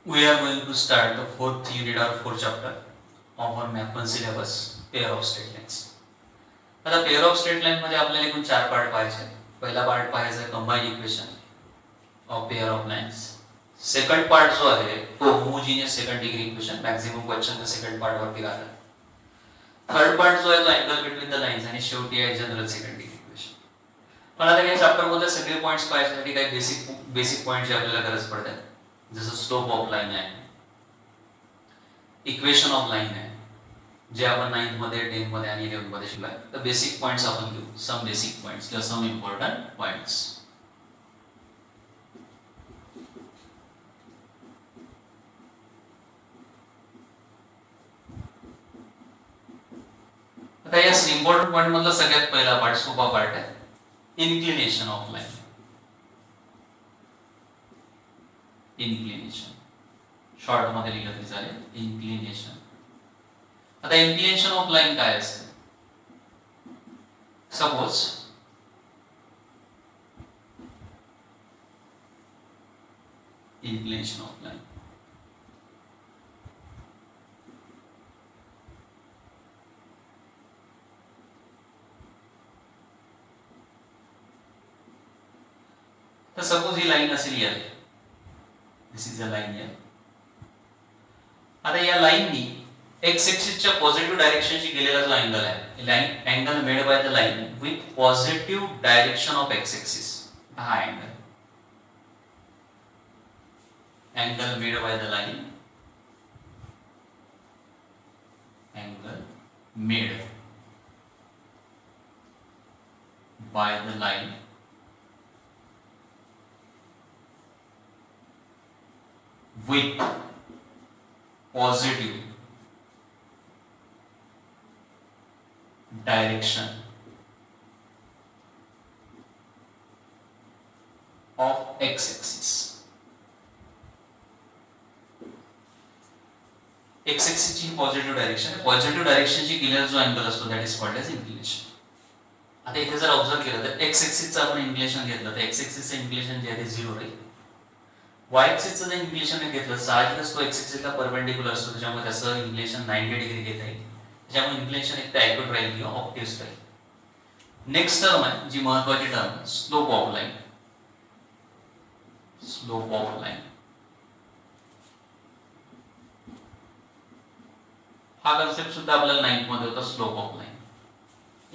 We are going to start the fourth unit or fourth chapter of our Math 1 syllabus, pair of straight lines. आता pair of straight line मध्ये आपल्याला एकूण 4 part पाहायचे. पहिला part पाहायचा आहे combine equation of pair of lines. Second part जो आहे तो homogeneous second degree equation, maximum question तर सेकंड पार्ट वरती आला. थर्ड पार्ट जो आहे तो अँगल बिटवीन द लाईन्स आणि शेवटी आहे जनरल सेकंड डिग्री इक्वेशन. पण आता या चॅप्टर मध्ये सगळे पॉइंट्स पाहायसाठी काही बेसिक पॉइंटची आपल्याला गरज पडते. जसं स्लोप ऑफ लाईन आहे, इक्वेशन ऑफ लाईन आहे, जे आपण 9th मध्ये 10th मध्ये आणि 11th मध्ये शिकलोय. तर बेसिक पॉइंट्स आपण घेऊ, सम बेसिक पॉइंट्स किंवा सम इम्पॉर्टंट पॉइंट्स. आता या इम्पॉर्टंट पॉइंट मधला सगळ्यात पहिला पार्ट सोपा पार्ट आहे, inclination of line. Inclination short मध्ये लिहिलं तरी चालेल, इन्क्लिनेशन. आता इन्क्लिनेशन ऑफ लाईन काय असते? सपोज इन्क्लिनेशन ऑफ लाईन तर सपोज ही लाईन असेल या, दिस इज अ लाईन या. आता या लाईननी एक्स एक्सिसच्या पॉझिटिव्ह डायरेक्शनशी गेलेला जो अँगल आहे, line angle made by the line with positive direction of X axis, हा angle angle made by the line, angle made by the line with positive direction of x-axis. x-axis ची positive direction, positive डायरेक्शनची गेलेला जो angle असतो that is called as inclination. आता इथे जर observe केलं तर x-axis चं आपण इन्क्लिनेशन घेतलं तर x-axis चं इन्क्लिनेशन जे आहे ते 0 राहील. y axis चं जर इन्क्लिनेशन घेतलं साहजिकच तो x axis ला परपेंडिक्युलर असतो, त्याच्यामुळे त्याचं इन्क्लिनेशन 90 डिग्री घेता येईल. त्याच्यामुळे इन्क्लिनेशन एक तर ॲक्युरेट राहील किंवा ऑब्ट्यूज राहील. नेक्स्ट टर्म आहे जी महत्त्वाची term, slope of line. Slope of line हा कन्सेप्ट सुद्धा आपल्याला 9th मध्ये होता. स्लोप ऑफ लाईन,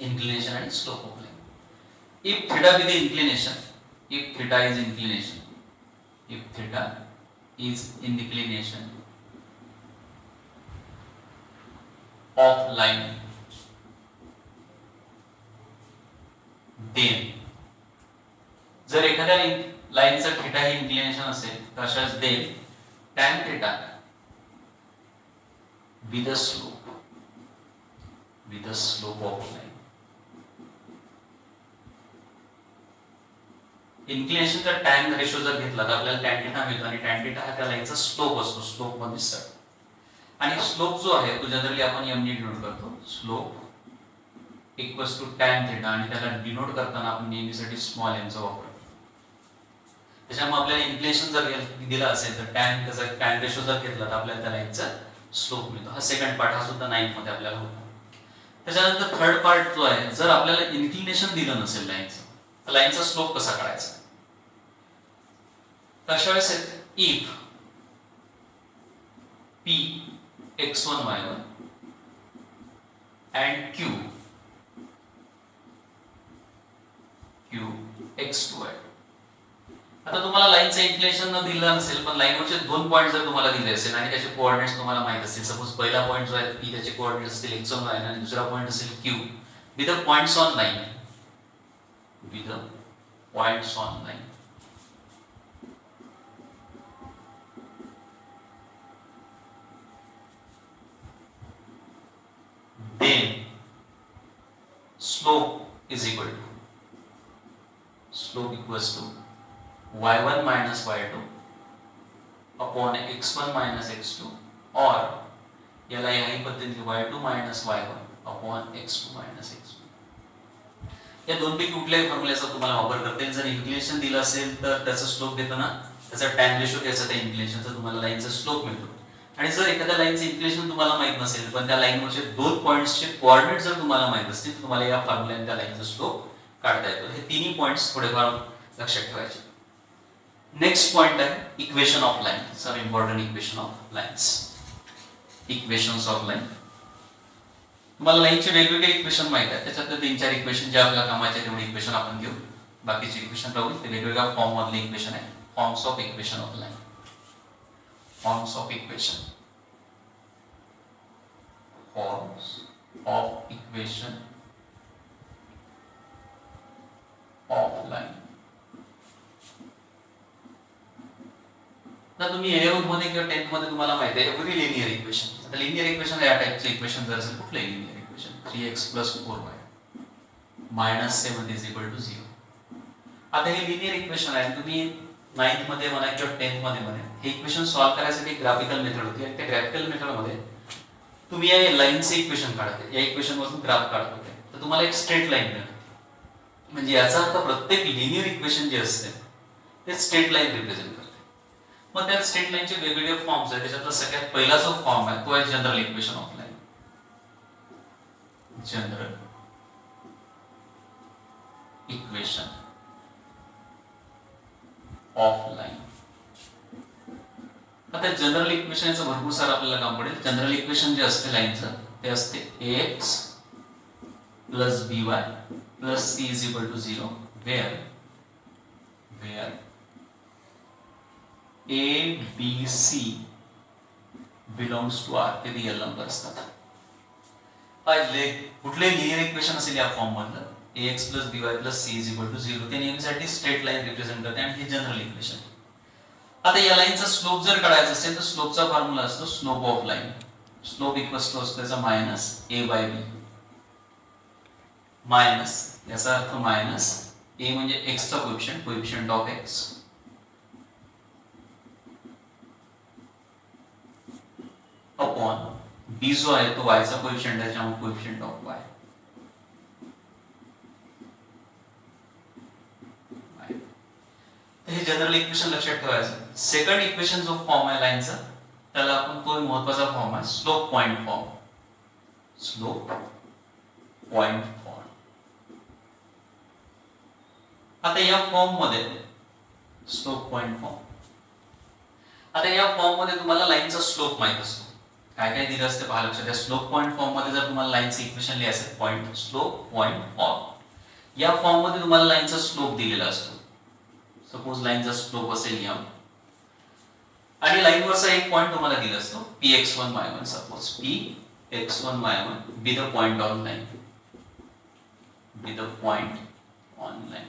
इन्क्लिनेशन आणि slope of line. If theta be the inclination, if theta is inclination, if theta is inclination of line, then जर एखाद्या लाईनचं theta हे inclination असेल तर अशाच then tan theta with the slope of line. इन्क्लिनेशनचा tan ratio जर घेतला तर आपल्याला टॅन थिटा मिळतो आणि टॅन थिटा हा त्या लाईनचा स्लोप असतो, स्लोप मध्ये सर. आणि स्लोप जो आहे तो जनरली आपण एम ने डिनोट करतो. Slope equals to tan theta आणि त्याला डिनोट करताना आपण नेहमीसाठी स्मॉल एमचा वापर करतो. त्याच्यामुळे आपल्याला इन्क्लिनेशन जर दिला असेल तर टॅन त्याचा टॅन रेशो जर घेतला तर आपल्याला त्या लाईनचा स्लोप मिळतो. हा सेकंड पार्ट, हा सुद्धा 9th मध्ये आपल्याला होतो. त्याच्यानंतर थर्ड पार्ट जो आहे, जर आपल्याला इन्क्लिनेशन दिलं नसेल लाईनचं तर लाईनचा स्लोप कसा काढायचा? अशा वेळेस if p x1 y1 and q x2 y2. आता तुम्हाला लाईनचं इन्क्लिनेशन न दिलं नसेल पण लाईनवरचे 2 पॉइंट जर तुम्हाला दिले असेल आणि त्याचे कोऑर्डिनेट्स तुम्हाला माहित असतील, सपोज पहिला पॉइंट जो आहे p त्याचे कोऑर्डिनेट्स असतील x1 y1 आणि दुसरा पॉइंट असेल q, with the points on line, with the points on line, then slope is equal to y1 minus y2 upon x1 minus x2, or याला याही पद्धतीने y2 minus y1 upon x2 minus x1. या दोन पैकी कुठल्याही फॉर्म्युल्याचा तुम्हाला वापर करता येईल. जर इन्क्लिनेशन दिलं असेल तर त्याचा स्लोप देताना त्याचा टॅन रेशो घ्यायचा त्या इन्क्लिनेशनचा, तुम्हाला लाईनचा स्लोप मिळतो. आणि जर एखाद्या लाईनचं इन्क्लिनेशन तुम्हाला माहित नसेल पण त्या लाईनवरचे दोन पॉईंट्सचे कोऑर्डिनेट जर तुम्हाला माहित असतील तर तुम्हाला या फॉर्म्युल्याने त्या लाईनचा स्लोप काढता येतो. हे तिन्ही पॉईंट्स थोडेफार लक्षात ठेवायचे. नेक्स्ट पॉइंट आहे equation of line. Some important equation of lines. Equations of line. तुम्हाला लाईनचे वेगवेगळे इक्वेशन माहित आहे, त्याच्यातले 3-4 इक्वेशन जे आपल्या कामाचे तेवढे इक्वेशन आपण घेऊ. बाकीचे इक्वेशन राहू ते वेगवेगळ्या फॉर्म मधले इक्वेशन आहे. Forms of equation of line. Forms of equation. Forms of equation of line. तर तुम्ही 11th मध्ये किंवा 10th मध्ये तुम्हाला माहिती आहे एव्हरी लिनियर इक्वेशन. आता लिनियर इक्वेशन या टाइपचे इक्वेशन जर असेल कुठले लिनियर इक्वेशन 3x + 4y - 7 = 0. आता हे लिनियर इक्वेशन आहे. तुम्ही 9th मध्ये म्हणा किंवा 10th मध्ये म्हणा हे इक्वेशन सॉल्व्ह करायसाठी ग्राफिकल मेथड होती आणि त्या ग्राफिकल मेथड मध्ये तुम्ही या लाईनचे इक्वेशन काढते, या इक्वेशन वरून ग्राफ काढत होते तर तुम्हाला एक स्ट्रेट लाईन मिळते. म्हणजे याचा अर्थ प्रत्येक लिनियर इक्वेशन जे असते ते स्ट्रेट लाईन रिप्रेझेंट करते. मग त्या स्ट्रेट लाईनचे वेगवेगळे फॉर्म्स आहेत. त्याच्यातला सगळ्यात पहिला जो फॉर्म आहे तो आहे general equation of line. General equation of line. आता जनरल इक्वेशनचं भरपूर सारं आपल्याला काम पडेल. जनरल इक्वेशन जे असते लाईनचं ते असते ax + by + c = 0 where a b c belongs to r. ते रियल नंबर असतात. पाहिले कुठले लिनियर इक्वेशन असेल या फॉर्म मधलं ax + by + c = 0 ते नेहमीसाठी स्ट्रेट लाईन रिप्रेझेंट करते आणि हे जनरल इक्वेशन. आता या लाईनचा स्लोप जर काढायचा असेल तर स्लोपचा फॉर्म्युला असतो slope of line. Slope equals to असतो त्याचा -a/b. मायनस याचा अर्थ मायनस a म्हणजे x चा coefficient of x upon b जो आहे तो y चा कोएफिशिएंट आहे त्यामुळे कोएफिशिएंट ऑफ y. हे जनरल इक्वेशन लक्षात ठेवायचं. सेकंड इक्वेशन जो फॉर्म आहे लाईनचा त्याला आपण तो महत्त्वाचा फॉर्म आहे slope point form. Slope point form. आता या फॉर्म मध्ये स्लोप पॉइंट फॉर्म. आता या फॉर्म मध्ये तुम्हाला लाईनचा स्लोप माहित असतो. काय काय दिलं असते पहा लक्षात. या स्लोप पॉइंट फॉर्म मध्ये जर तुम्हाला लाईनचे इक्वेशन लिहायचे पॉइंट स्लोप पॉइंट फॉर्म या फॉर्म मध्ये तुम्हाला लाईनचा स्लोप दिलेला असतो. सपोज लाईनचा स्लोप असेल m आणि लाईनवरचा एक पॉइंट तुम्हाला दिला असतो px1 y1. Suppose px1 y1 be the point on line. Be the point on line.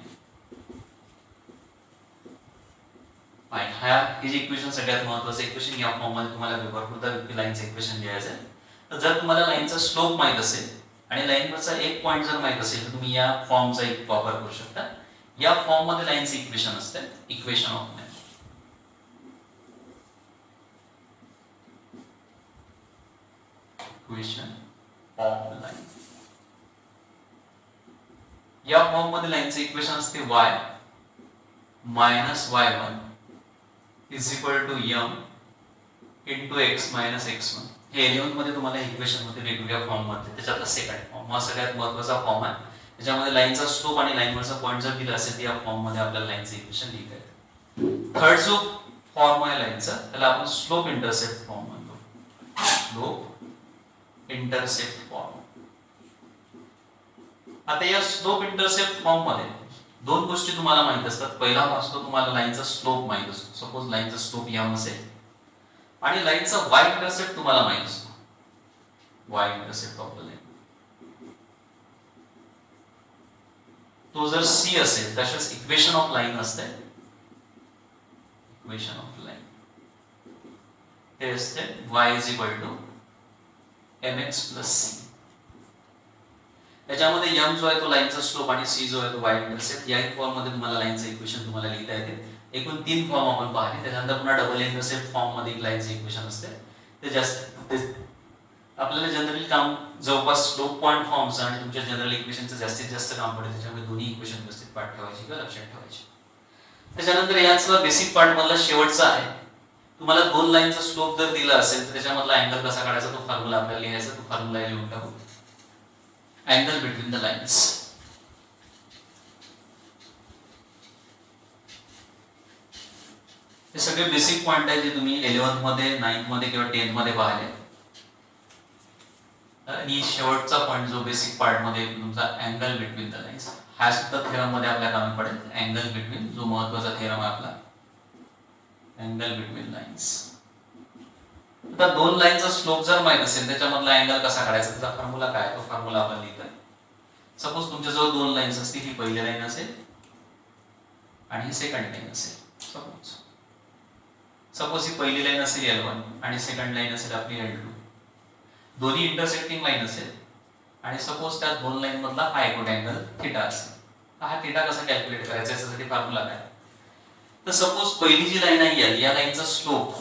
हे जे इक्वेशन सगळ्यात महत्त्वाचं इक्वेशन या फॉर्म मध्ये तुम्हाला भरपूर लाईनचं इक्वेशन लिहायचं आहे. तर जर तुम्हाला लाईनचा स्लोप माहित असेल आणि लाईनवरचा एक पॉइंट जर माहित असेल तर तुम्ही या फॉर्मचा एक वापर करू शकता. या फॉर्म मध्ये लाईनचे इक्वेशन असते equation of line. Equation of line. या फॉर्म मध्ये लाईनचे इक्वेशन असते y - y1 = m * x - x1. हे 11th मध्ये तुम्हाला इक्वेशन मध्ये वेगवेगळ्या फॉर्म मध्ये त्याच्यातला सेकंड फॉर्म हा सगळ्यात महत्त्वाचा फॉर्म आहे. त्याच्यामध्ये लाईनचा स्लोप आणि लाईनवरचा पॉइंट जर दिला असेल तर या फॉर्म मध्ये आपल्याला लाईनचे इक्वेशन लिहिता येते. थर्ड जो फॉर्म आहे लाईनचा त्याला आपण स्लोप इंटरसेप्ट फॉर्म म्हणतो. Slope intercept form. आता या स्लोप इंटरसेप्ट फॉर्म मध्ये दोन गोष्टी तुम्हाला माहित असतात. पहिला असतो तुम्हाला लाईनचा स्लोप माहित असतो. सपोज लाईनचा स्लोप m असेल आणि लाईनचा y इंटरसेप्ट तुम्हाला माहित असतो. y intercept of the line तो जर c असेल तशाच इक्वेशन ऑफ लाईन असते. इक्वेशन ऑफ लाईन हे असते y = mx + c. त्याच्यामध्ये m जो आहे तो लाईनचा स्लोप आणि c जो आहे तो y इंटरसेप्ट. या फॉर्म मध्ये तुम्हाला लाईनचे इक्वेशन तुम्हाला लिहिता येते. एकूण 3 फॉर्म आपण पाहिले. त्यानंतर पुन्हा डबल इंटरसेप्ट फॉर्म मध्ये एक लाईनचे इक्वेशन असते. ते जास्त आपल्याला जनरली काम जवळपास स्लोप पॉइंट फॉर्मचं आणि तुमच्या जनरल इक्वेशनचं जास्तीत जास्त काम पडेल. त्याच्यामुळे दोन्ही इक्वेशन व्यवस्थित पाठ ठेवायची किंवा लक्षात ठेवायची. त्याच्यानंतर याचा बेसिक पार्ट मधला शेवटचा आहे. तुम्हाला दोन लाईनचा स्लोप जर दिला असेल तर त्याच्यामधला अँगल कसा काढायचा तो फॉर्म्युला आपल्याला लिहायचा. तो फॉर्म्युला लिहून टाकू. Angle between the lines. हे सगळे बेसिक पॉइंट आहे जे तुम्ही 11th मध्ये 9th मध्ये किंवा 10th मध्ये पाहिले. आणि शेवटचा पॉइंट जो बेसिक पार्ट मध्ये तुमचा अँगल बिटवीन द लाईन्स हा सुद्धा थेरम मध्ये आपल्या कामी पडेल. अँगल बिटवीन जो महत्त्वाचा थेरम आहे आपला अँगल बिटवीन लाईन्स. आता दोन लाईनचा स्लोप जर माहित असेल त्याच्यामधला अँगल कसा काढायचा त्याचा फॉर्म्युला काय तो फॉर्म्युला आपण लिहितोय. सपोज तुमच्याजवळ दोन लाईन्स असतील. ही पहिली लाईन असेल आणि ही सेकंड लाईन असेल. सपोज ही पहिली लाईन असेल L1 आणि सेकंड लाईन असेल आपली L2. दोन्ही इंटरसेक्टिंग लाईन असेल आणि सपोज त्या दोन लाईन मधला हा एकूण अँगल थीटा असेल. हा थीटा कसा कॅल्क्युलेट करायचा याच्यासाठी फॉर्म्युला काय. तर सपोज पहिली जी लाईन आहे L या लाईनचा स्लोप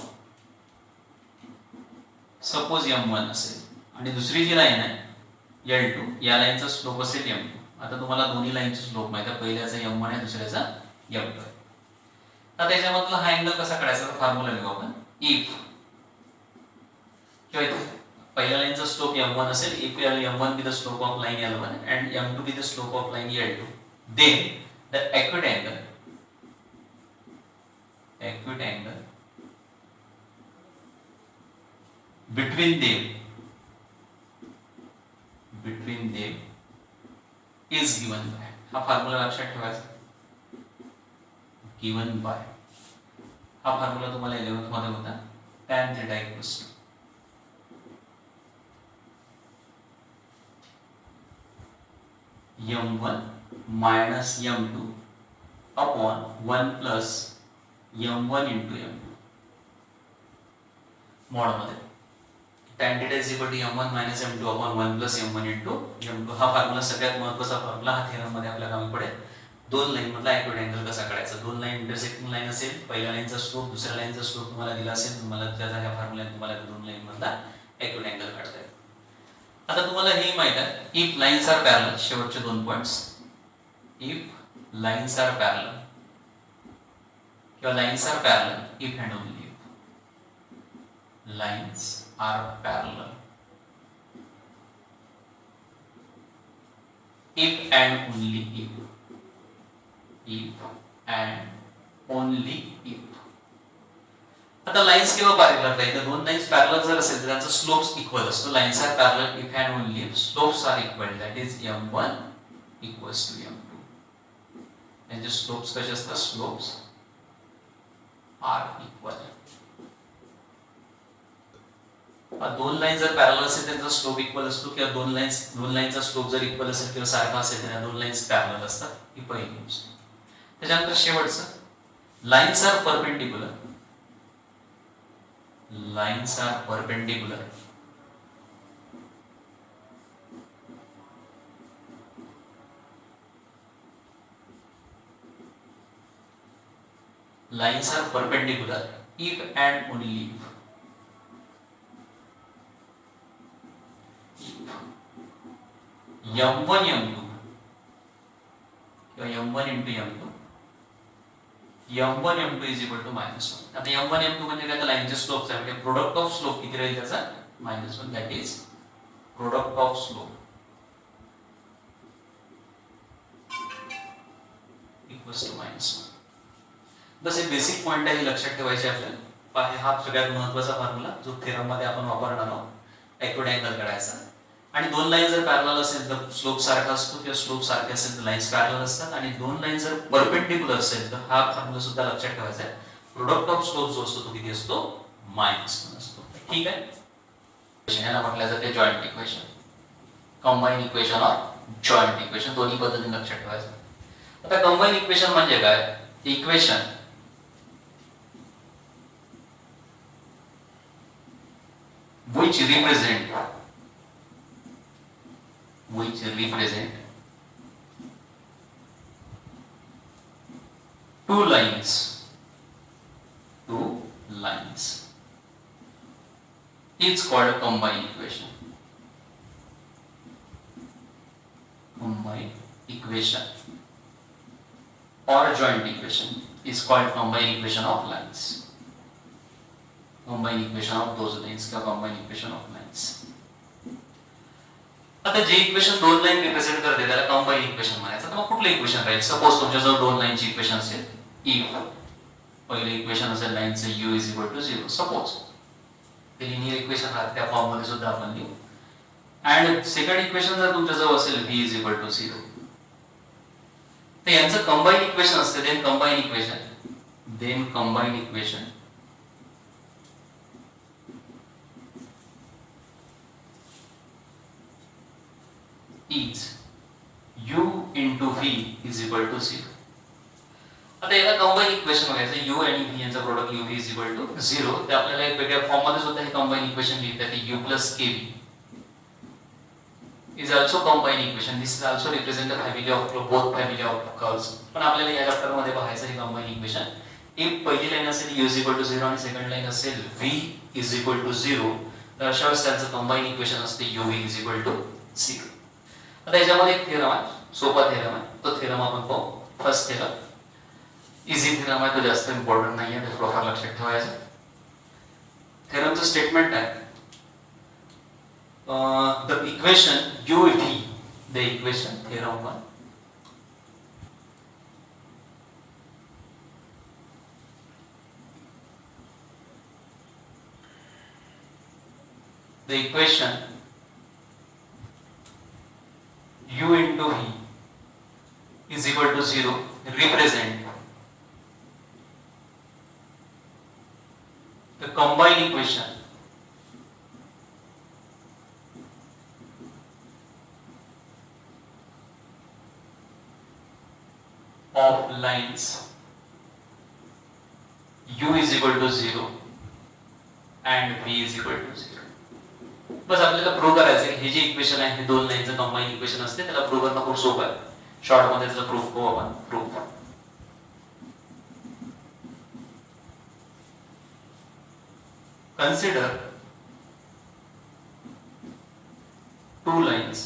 सपोज M1 असेल आणि दुसरी जी लाईन आहे L2 या लाईनचा स्लोप असेल M2. आता तुम्हाला दोन्ही लाईनचे स्लोप माहिती आहे. पहिल्याचा M1 आहे दुसऱ्याचा M2 आहे. आता याच्यामधला हा अँगल कसा काढायचा तर फॉर्म्युला लिहू आपण. इफ किंवा इथे पहिल्या लाईनचा स्लोप M1 असेल. If M1 be the slope of line L1 and M2 be the slope of line L2, then the acute angle between them is given by. हा फॉर्म्युला लक्षात ठेवायचा. given by हा formula तुम्हाला 11th मध्ये होता. tan theta equals to M1 minus M2 upon 1 plus M1 into M2 मोड मध्ये tan theta is equal to M1 minus M2 upon 1 plus M1 into M2. हा formula सगळ्यात महत्त्वाचा फॉर्म्युला. हा theorem मध्ये आपल्याला कामी पडेल. दोन लाईन मधला ॲक्युट अँगल कसा काढायचा. दोन लाईन इंटरसेक्टिंग लाईन असेल. पहिल्या लाईनचा स्लोप दुसऱ्या लाईनचा स्लोप तुम्हाला दिला असेल. तुम्हाला त्याचा ह्या फॉर्म्युल्याने तुम्हाला दोन लाईन मधला ॲक्युट अँगल काढता येईल. आता तुम्हाला हे माहित आहे इफ लाईन्स आर पॅरलल. शेवटचे दोन points. If lines are parallel किंवा lines are parallel if and only if lines are parallel if and only if and only if. आता लाईन्स किंवा पॅरलल राहील. दोन लाईन्स पॅरलल जर असेल तर त्यांचा स्लोप्स इक्वल असतो. Lines are parallel if and only if slopes are equal. That is M1 equals to M2. त्यांचे स्लोप्स कसे असतात. Slopes are equal. दोन लाईन जर पॅरलल असेल त्यांचा स्लोप इक्वल असतो किंवा दोन लाईनचा स्लोप जर इक्वल असेल किंवा सारखा असेल तर दोन लाईन्स पॅरलल असतात. ही पहिली गोष्ट. त्याच्यानंतर शेवटचं lines are perpendicular. Lines are perpendicular lines are perpendicular if and only if M1 M2 किंवा M1 into M2 M1 M2 is equal to -1. आता M1 M2 म्हणजे काय तर लाईनचे स्लोप्स आहे. म्हणजे प्रोडक्ट ऑफ स्लोप किती राहील त्याचा -1. That is product of slope equals to -1. बस हे बेसिक पॉइंट आहे लक्षात ठेवायचे आपल्याला. हा सगळ्यात महत्त्वाचा फॉर्म्युला जो थेरम मध्ये आपण वापरणार आहोत. ॲक्युट अँगल काढायचा. आणि दोन लाईन जर पॅरलल असेल तर स्लोप सारखा असतो किंवा स्लोप सारखे असेल तर लाईन्स पॅरलल असतात. आणि दोन लाईन जर परपेंडिक्युलर असेल तर हा फॉर्म्युला सुद्धा लक्षात ठेवायचा आहे. प्रोडक्ट ऑफ स्लोप जो असतो तो किती असतो -1 असतो. ठीक आहे. याला म्हटलं जाते joint equation. Combine equation or joint equation दोन्ही पद्धतीने लक्षात ठेवायचं. आता कंबाईन इक्वेशन म्हणजे काय. Equation which represent two lines is called a combined equation. Combined equation or joint equation. is called combined equation of lines. Combined equation of those lines किंवा combined equation of lines. आता जे equation दोन line represent करते त्याला combine equation म्हणायचं. तर मग कुठलं इक्वेशन राहील? सपोज तुमच्याजवळ दोन लाईनची इक्वेशन असेल. इफ पहिलं इक्वेशन असेल लाईनचं u is equal to 0 suppose, ते लिनियर इक्वेशन आहे त्या फॉर्म मध्ये सुद्धा आपण लिहू. अँड सेकंड इक्वेशन जर तुमच्याजवळ असेल v इज इक्वल टू 0, तर यांचं कंबाईन इक्वेशन असते. Then combine equation is u into v is equal to 0. आता याला कंबाईन इक्वेशन बघायचं. u आणि v यांचा product u v is equal to 0. ते आपल्याला एक वेगळ्या फॉर्म मध्ये सुद्धा हे कंबाईन इक्वेशन लिहिता येते. u plus kv is also combined equation. This is also represent the family of both family of curves. पण आपल्याला या चॅप्टर मध्ये पाहायचं हे कंबाईन इक्वेशन. if पहिली लाईन असेल u is equal to 0 आणि सेकंड लाईन असेल v is equal to 0, तर अशा वेळेस त्यांचं कंबाईन इक्वेशन असते u v is equal to 0. आता याच्यामध्ये एक थेरम आहे, सोपा थेरम आहे. तो थेरम आपण पाहू. फर्स्ट थेरम इझी थेरम आहे, तो जास्त इम्पॉर्टंट नाही आहे, ते थोडंफार लक्षात ठेवायचं. थेरमचं स्टेटमेंट आहे the equation u v, the equation theorem 1 the equation u into v is equal to 0 represent the combined equation of lines u is equal to 0 and v is equal to 0. बस आपल्याला prove करायचं हे जे equation आहे हे दोन लाईनचं combine equation असते. त्याला prove करणं खूप सोपं आहे. शॉर्ट मध्ये त्याचा प्रूव्ह करू आपण. Prove consider two lines.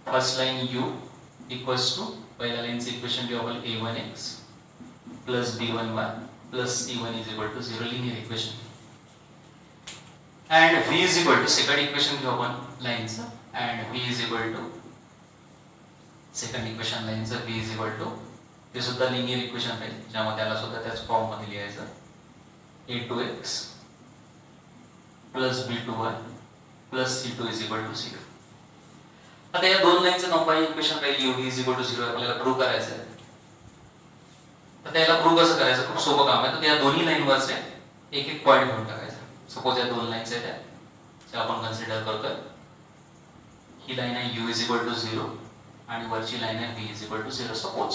First line u equals to पहिल्या लाईनचं इक्वेशन घेऊ आपण a1x plus b1y plus c1 is equal to 0 linear equation. and v is equal to second equation घेऊ आपण लाईनचं and v is equal to second equation लाईनचं v is equal to ते सुद्धा linear equation राहील ज्यामध्ये त्याला सुद्धा त्याच फॉर्म मध्ये लिहायचं a2x plus b2y plus c2 is equal to 0. आता या दोन लाईनचं कंबाईन इक्वेशन राहील u v is equal to 0 आपल्याला प्रूव्ह करायचं आहे. तर त्याला प्रूव्ह कसं करायचं? खूप सोपं काम आहे. तर त्या दोन्ही लाईनवरचे एक एक पॉइंट घेऊन टाकायचा. सपोज या दोन लाईन्स आहेत त्या आपण कन्सिडर करतोय. ही लाईन आहे u is equal to 0 आणि वरची लाईन आहे v is equal to 0 suppose.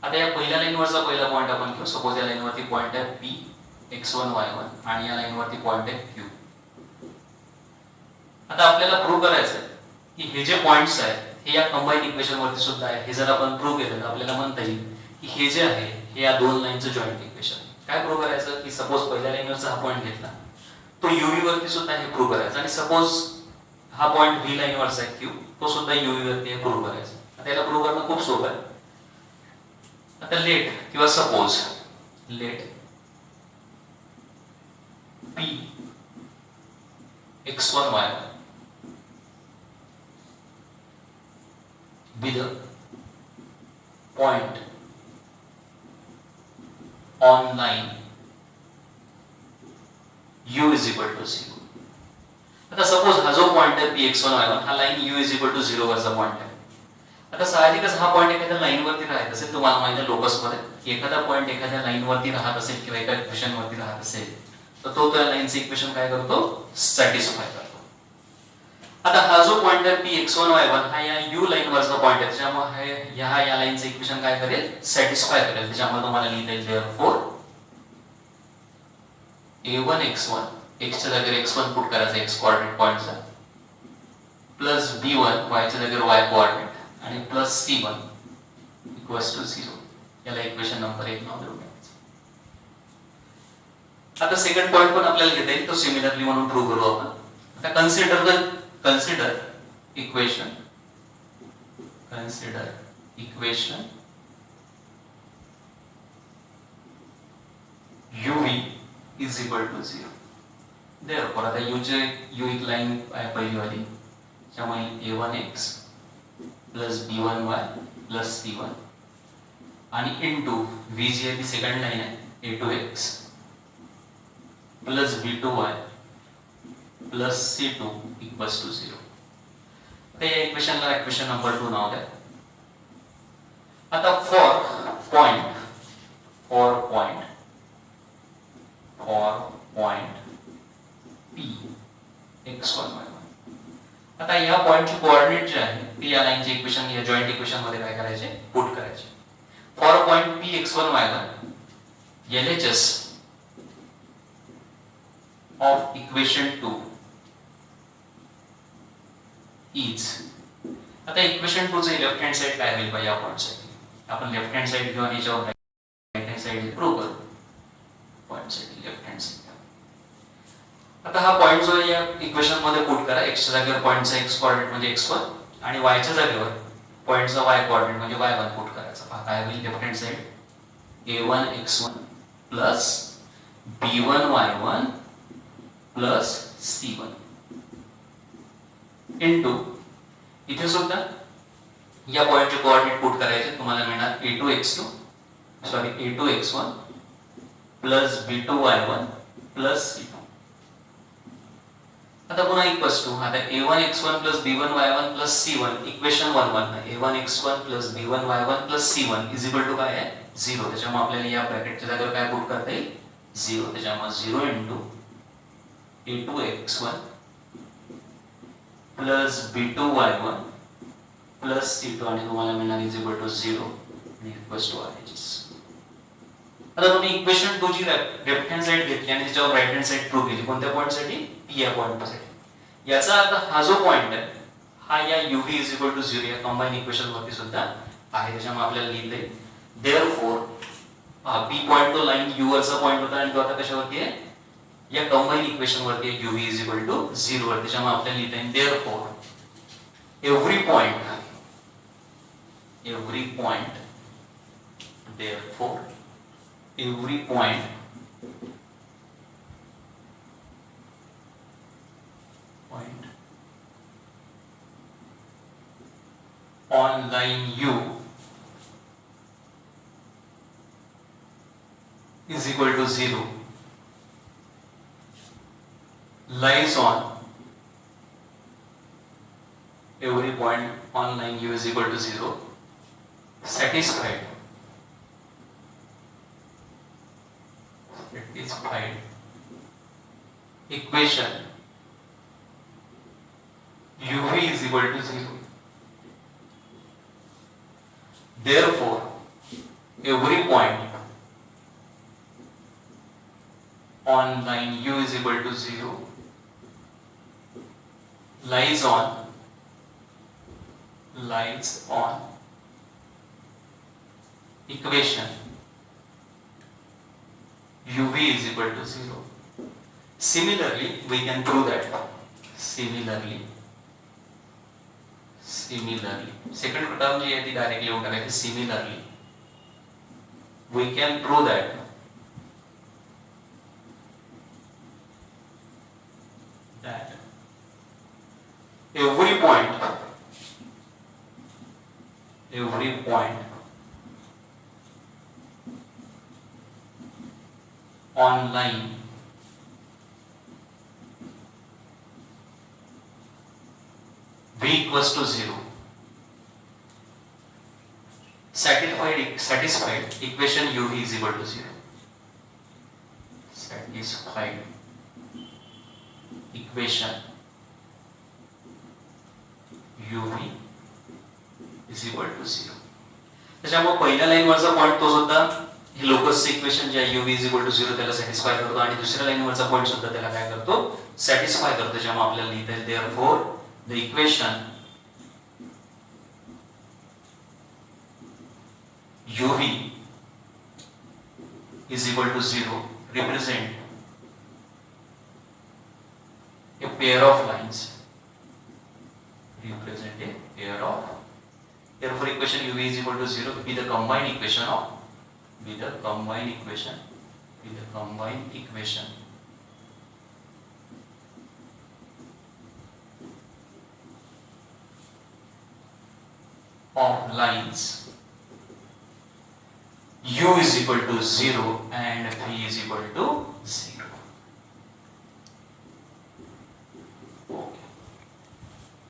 आता या पहिल्या लाईनवरचा पहिला पॉइंट आपण घेऊ. सपोज या लाईनवरती पॉइंट आहे p x1 y1 आणि या लाईनवरती पॉइंट आहे q. आता आपल्याला प्रूव्ह करायचं की हे जे पॉइंट्स आहेत हे या कंबाईन इक्वेशन वरती सुद्धा आहे. हे जर आपण प्रूव्ह केलं तर आपल्याला म्हणता येईल की हे जे आहे हे या दोन लाईनचं जॉइंट इक्वेशन. काय प्रूव्ह करायचं की सपोज पहिल्या लाईनवरचा हा पॉइंट घेतला तो uv वरती सुद्धा हे प्रूव्ह करायचं आणि सपोज हा पॉइंट v लाईनवरचा आहे q तो सुद्धा uv वरती हे प्रूव्ह करायचं. आता याला प्रूव्ह करणं खूप सोपं आहे. आता लेट किंवा suppose let p x1 y1 be the point on line u is equal to 0. आता सपोज हा जो पॉइंट आहे p x1 y1 हा line u is equal to 0 वरचा पॉइंट आहे. आता साहजिकच हा पॉइंट एखाद्या लाईन वरती राहत असेल. तुम्हाला माहिती आहे लोकस मध्ये की एखादा पॉइंट एखाद्या लाईन वरती राहत असेल किंवा एका इक्वेशन वरती राहत असेल तर तो त्या लाईनचं इक्वेशन काय करतो? सॅटिस्फाय करतो. आता हा जो पॉइंट आहे p x1 y1 हा या u लाईन वरचा पॉइंट आहे. त्यामुळे या लाईनचं इक्वेशन काय करेल? सॅटिस्फाय करेल. त्याच्यामुळे तुम्हाला लिहिता येईल therefore a1 x1 x च्या जागेवर x1 पुट करायचा x कोऑर्डिनेट पॉइंटचा प्लस b1 y च्या जागेवर y कोऑर्डिनेट आणि प्लस c1 इक्वल्स टू 0. याला इक्वेशन नंबर 1 नाव देऊ. आता सेकंड पॉइंट पण आपल्याला घेता येईल. तो सिमिलरली म्हणून प्रूव्ह करू आपण. आता consider equation, consider equation uv is equal to 0. Therefore आता u चे u एक लाइन आहे पहिली वाली, त्यामुळे a1x plus b1y plus c1 आणि इनटू v जी आहे ती सेकंड लाइन आहे a2x plus b2y plus c2 equals to 0. आता या इक्वेशनला इक्वेशन नंबर 2 नाव द्या. आता for point p x1 y1. आता या पॉइंटची कोऑर्डिनेट जे आहे ते या लाईनचे इक्वेशन या जॉइंट इक्वेशन मध्ये काय करायचे, पुट करायचे. For point p x1 y1 LHS of equation 2 is. आता इक्वेशन 2 चे लेफ्ट हँड साइड काय होईल या पॉइंट साठी, आपण लेफ्ट हँड साइड घेऊ आणि याच्यावर राइट हँड साइड प्रूव्ह करू. पॉइंट साठी लेफ्ट हँड साइड. आता हा पॉइंट जो या इक्वेशन मध्ये पुट करा. x च्या जागेवर पॉइंटचा x कोऑर्डिनेट म्हणजे x1 आणि y च्या जागेवर पॉइंटचा y कोऑर्डिनेट म्हणजे y1 पुट करायचा. पहा काय होईल left hand side a1 x1 plus b1 y1 plus c1 into इथे सुद्धा या पॉइंटचे कोऑर्डिनेट पुट करायचे. तुम्हाला मिळणार a2 x1 plus b2 y1 plus c2. आता पुन्हा इक्वल्स टू आता a1 x1 plus b1 y1 plus c1 equation 1 a1 x1 plus b1 y1 plus c1 is equal to काय आहे 0. त्याच्यामुळे आपल्याला या ब्रॅकेटच्या जागेवर काय पुट करता येईल 0. त्याच्यामुळे 0 into a2 x1 plus b2 y1 plus c2 आणि तुम्हाला मिळणार इज इक्वल टू 0 आणि इक्वल्स टू RHS. आता तुम्ही इक्वेशन 2 ची लेफ्ट हँड साइड घेतली आणि त्याच्यावर राइट हँड साइड प्रूव्ह केली. कोणत्या पॉइंट साठी p या पॉइंट साठी. याचा अर्थ हा जो पॉइंट आहे हा या uv इज इक्वल टू 0 या कंबाईन इक्वेशन वरती सुद्धा आहे. त्याच्यामुळे आपल्याला लिहिता येईल देयरफॉर p पॉइंट तो लाइन u वरचा पॉइंट होता आणि तो आता कशावरती आहे या कंबाईन इक्वेशन वरती आहे uv इज इक्वल टू 0 वर. त्याच्यामुळे आपल्याला लिहिता येईल therefore every point therefore every point on line u is equal to 0 lies on every point on line u is equal to 0 satisfied equation uv is equal to 0. Therefore every point on line u is equal to 0 lies on equation uv is equal to 0. Similarly we can prove that similarly second term जी आहे ती directly लिहून टाकायची. Similarly we can prove that every point on line v equals to 0 satisfied equation uv is equal to 0. Satisfied equation uv is equal to 0. त्याच्यामुळे पहिल्या line वरचा point तो सुद्धा हे लोकस इक्वेशन जे uv is equal to 0 त्याला satisfy करतो आणि दुसऱ्या लाईन वरचा पॉइंट सुद्धा त्याला काय करतो सॅटिस्फाय करतो. त्याच्यामुळे आपल्याला लिहिता येईल therefore the equation uv is equal to 0 represent a pair of lines represent a pair of. Therefore, equation UV is equal to 0 be the combined equation of lines U is equal to 0 and V is equal to 0.